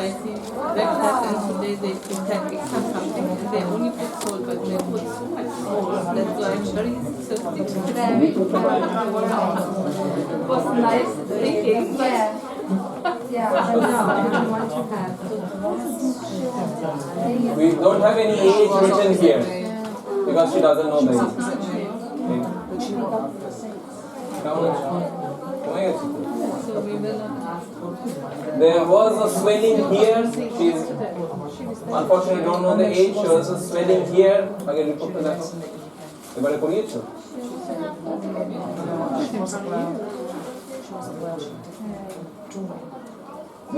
spicy breakfast, and today they prepared extra something, and they only put salt, but they put so much salt. That's why I'm very thirsty today. It was nice thinking, but Yeah, I know. I don't want to have. We don't have any age written here because she doesn't know the age. so we will not ask. There was a swelling here. She's unfortunately don't know the age. There was a swelling here. Again, report to that. এবারে করিয়েছো?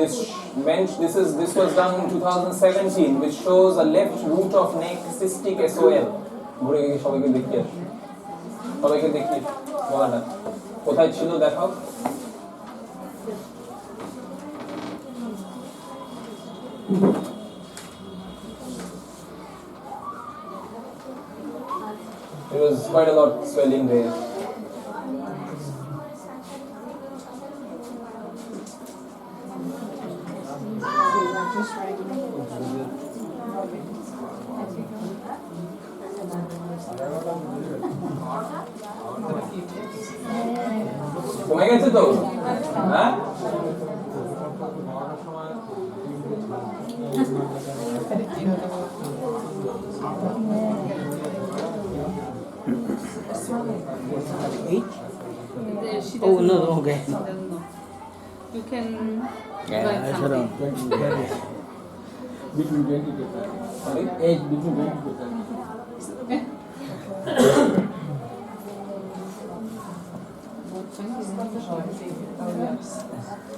This was done in 2017, which shows a left root of neck cystic SOL. ঘুরে গিয়ে সবাইকে দেখিয়ে বলাটা কোথায় ছিল দেখাও। There was quite a lot of swelling there. কমে গেছে তো? হ্যাঁ? Oh no, okay. You can Yeah, I should have. Between 20 to 30. Age between 20 to 30.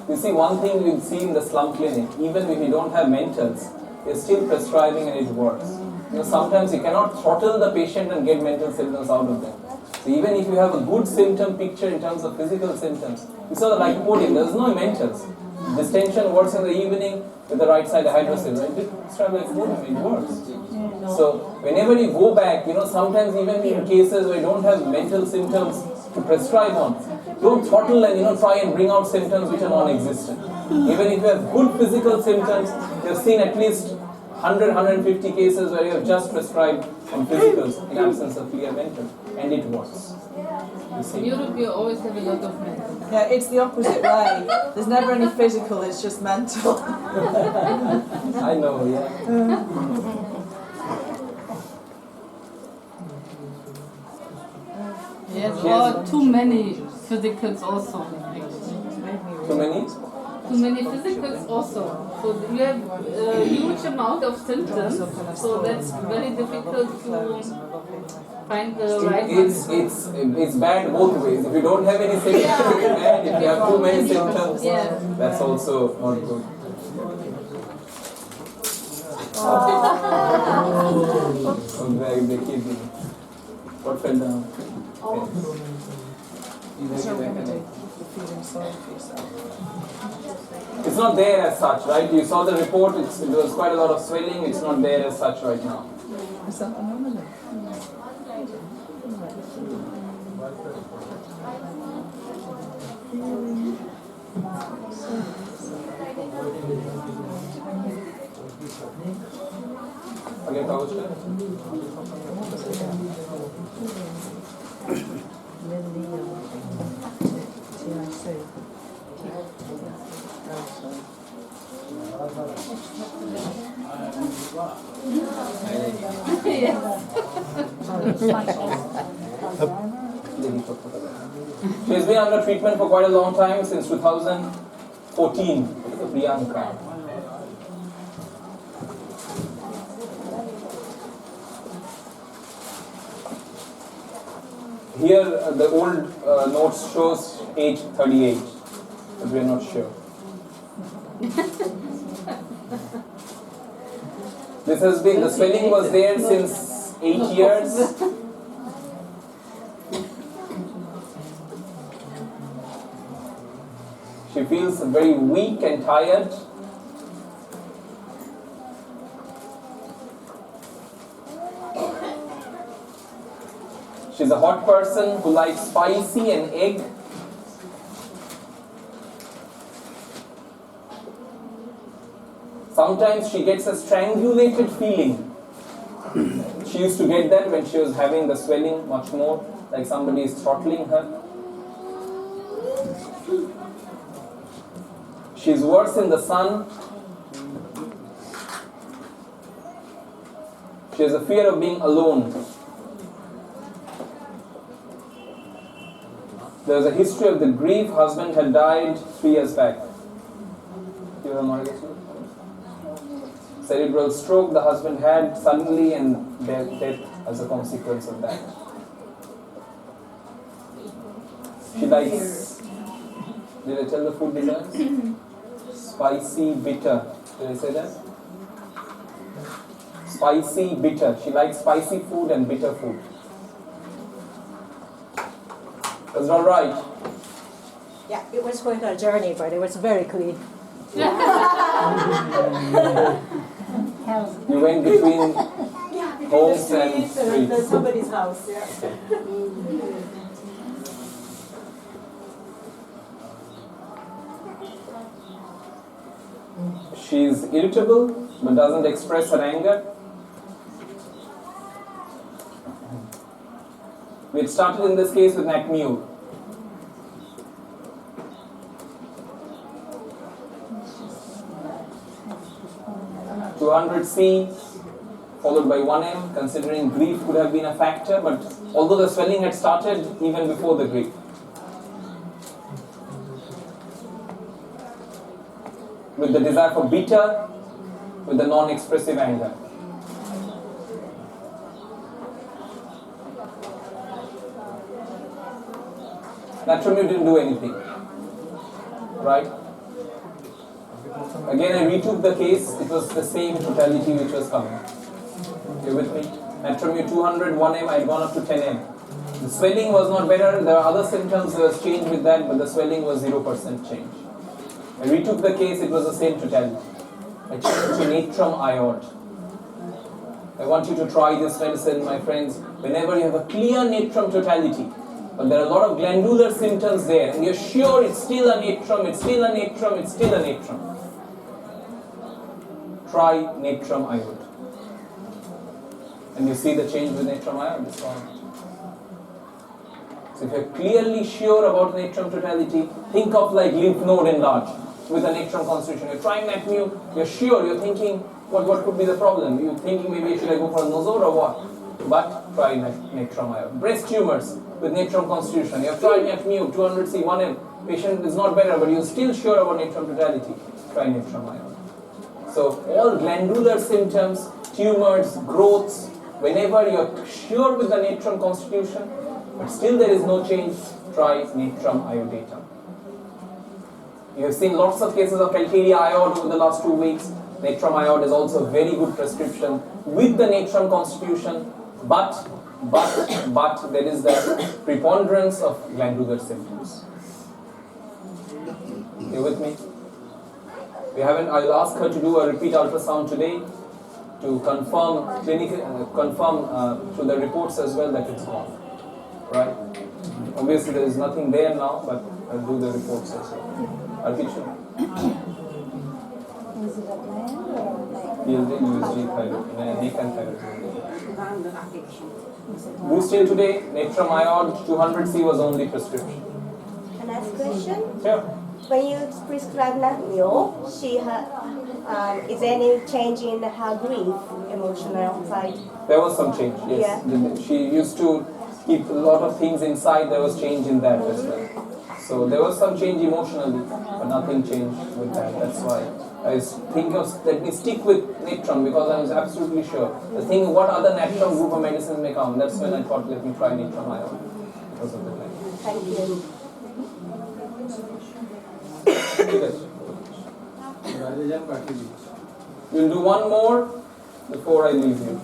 You see, one thing we see in the slum clinic, even if you don't have mentals, they're still prescribing and it works. You know, sometimes you cannot throttle the patient and get mental symptoms out of them. So even if you have a good symptom picture in terms of physical symptoms, you saw the lycopodium, there's no mentals. Distension works in the evening with the right side hydrocele, right? Prescribe lycopodium, it works. So whenever you go back, you know, sometimes even in cases where you don't have mental symptoms to prescribe on, don't throttle and try and bring out symptoms which are non-existent. Even if you have good physical symptoms, you've seen at least 100-150 cases where you have just prescribed on physicals in absence of clear mental, and it works. In Europe, you always have a lot of mental. Yeah, it's the opposite way. There's never any physical, it's just mental. I know, yeah. Yes, or too many physicals also. Too many? Too many physicals also. So you have a huge amount of symptoms, so that's very difficult to find the right one. It's bad both ways. If you don't have any symptoms, it's bad. If you have too many symptoms, that's also not good. What fell down? It's not there as such, right? You saw the report, there was quite a lot of swelling, it's not there as such right now. Is that anomaly? Again, কাগজটা? She's been under treatment for quite a long time, since 2014. Priyanka. Here the old notes shows age 38, but we are not sure. This has been, the swelling was there since 8 years. She feels very weak and tired. She's a hot person who likes spicy and egg. Sometimes she gets a strangulated feeling. She used to get that when she was having the swelling much more, like somebody is throttling her. She's worse in the sun. She has a fear of being alone. There was a history of the grief. Husband had died 3 years back. You remember this? Cerebral stroke the husband had suddenly, and death as a consequence of that. She likes, did I tell the food desires? Spicy, bitter. Did I say that? Spicy, bitter. She likes spicy food and bitter food. Was it alright? Yeah, it was quite a journey, but it was very clean. You went between Yeah, homes and streets. somebody's house. Yeah. She's irritable but doesn't express her anger. We had started in this case with Natrum Iod. C followed by 1M, considering grief could have been a factor, but although the swelling had started even before the grief. With the desire for bitter, with the non-expressive anger. Natrum Iod didn't do anything, right? Again, I retook the case. It was the same totality which was coming. You with me? Natrum Iod 200, 1M, I had gone up to 10M. The swelling was not better. There are other symptoms that was changed with that, but the swelling was 0% change. I retook the case. It was the same totality. I changed to Natrum Iod. I want you to try this medicine, my friends, whenever you have a clear natrum totality, but there are a lot of glandular symptoms there, and you're sure it's still a natrum, it's still a natrum, it's still a natrum. Try Natrum Iod. And you see the change with Natrum Iod. So if you're clearly sure about natrum totality, think of like lymph node enlarged with a natrum constitution. You're trying Natrum Iod, you're sure, you're thinking, what could be the problem? You're thinking maybe should I go for a nosor or what? But try Natrum Iod. Breast tumors with natrum constitution. You've tried Natrum Iod, 200C, 1M. Patient is not better, but you're still sure about natrum totality. Try Natrum Iod. So all glandular symptoms, tumors, growths, whenever you're sure with the natrum constitution, but still there is no change, try Natrum Iodatum. You have seen lots of cases of calcaria iod over the last 2 weeks. Natrum Iod is also a very good prescription with the natrum constitution, but there is the preponderance of glandular symptoms. You with me? We haven't. I'll ask her to do a repeat ultrasound today to confirm through the reports as well that it's gone. Right? Obviously there is nothing there now, but I'll do the reports as well. Arkicha? Is it a blend or like? USG thyroid, neck and thyroid. Boosting today, Natrum Iod 200C was only prescription. Can I ask a question? Yeah. When you prescribe Natrum Iod, is there any change in her grief, emotional side? There was some change, yes. Yeah. She used to keep a lot of things inside, there was change in that as well. So there was some change emotionally, but nothing changed with that. That's why I think let me stick with Natrum because I was absolutely sure. The thing, what other Natrum group of medicines may come, that's when I thought let me try Natrum Iod because of the time. Thank you. We'll do one more before I leave you.